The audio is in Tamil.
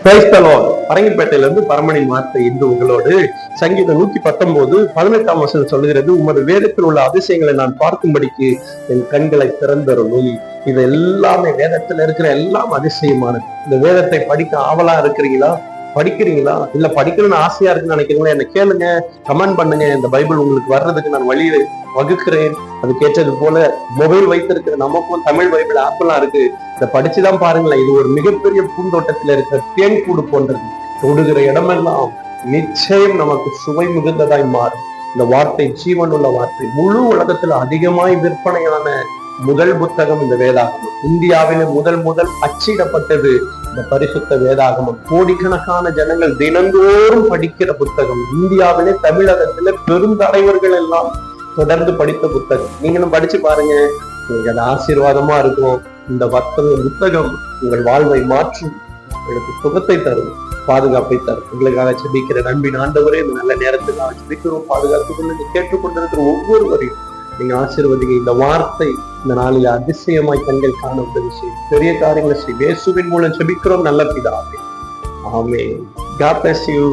பரங்கிப்பேட்டையில இருந்து பரமனின் வார்த்தை இன்று உங்களோடு. சங்கீதம் 119:18 சொல்லுகிறது, உமது வேதத்தில் உள்ள அதிசயங்களை நான் பார்க்கும்படிக்கு என் கண்களை திறந்தருளும். இது எல்லாமே வேதத்துல இருக்கிற எல்லாம் அதிசயமானது. இந்த வேதத்தை படிக்க ஆவலா இருக்கிறீங்களா? படிக்கிறீங்களா? இல்ல படிக்கணும்னு ஆசையா இருக்குன்னு நினைக்கிறீங்களா? என்ன கேளுங்க, கமெண்ட் பண்ணுங்க. இந்த பைபிள் உங்களுக்கு வர்றதுக்கு நான் வழியை வகுக்கிறேன். அதுக்கேற்றது போல மொபைல் வைத்திருக்கிற நமக்கும் தமிழ் பைபிள் ஆப்பெல்லாம் இருக்கு. இதை படிச்சுதான் பாருங்களேன். இது ஒரு மிகப்பெரிய பூந்தோட்டத்துல இருக்கிற தேன் கூடு போன்றது. தொடுகிற இடமெல்லாம் நிச்சயம் நமக்கு சுவை மிகுந்ததாய் மாறும். இந்த வார்த்தை ஜீவனுள்ள வார்த்தை. முழு உலகத்துல அதிகமாய் விற்பனையான முதல் புத்தகம் இந்த வேதாகமம். இந்தியாவிலே முதல் அச்சிடப்பட்டது இந்த பரிசுத்த வேதாகமம். கோடிக்கணக்கான ஜனங்கள் தினந்தோறும் படிக்கிற புத்தகம். இந்தியாவிலே தமிழகத்துல பெருந்தலைவர்கள் எல்லாம் தொடர்ந்து படித்த புத்தகம். நீங்களும் படிச்சு பாருங்க, உங்களுக்கு அது ஆசீர்வாதமா இருக்கும். இந்த புத்தகம் உங்கள் வாழ்வை மாற்றும், உங்களுக்கு சுகத்தை தரும், பாதுகாப்பை தரும். உங்களுக்காக செபிக்கிற நண்பின் ஆண்டவரே, இந்த நல்ல நேரத்துக்காக செபிக்கிறோம். பாதுகாத்துக்கொண்டு கேட்டுக்கொண்டிருக்கிற ஒவ்வொருவரையும் நீங்க ஆசீர்வதிங்க. இந்த வார்த்தை இந்த நாளில் அதிசயமாய் கண்கள் காண உதவி செய்யும். பெரிய காரியங்களை செய்யும். இயேசுவின் மூலம் செபிக்கிறோம் நல்ல பிதாவே. ஆமென். God bless you.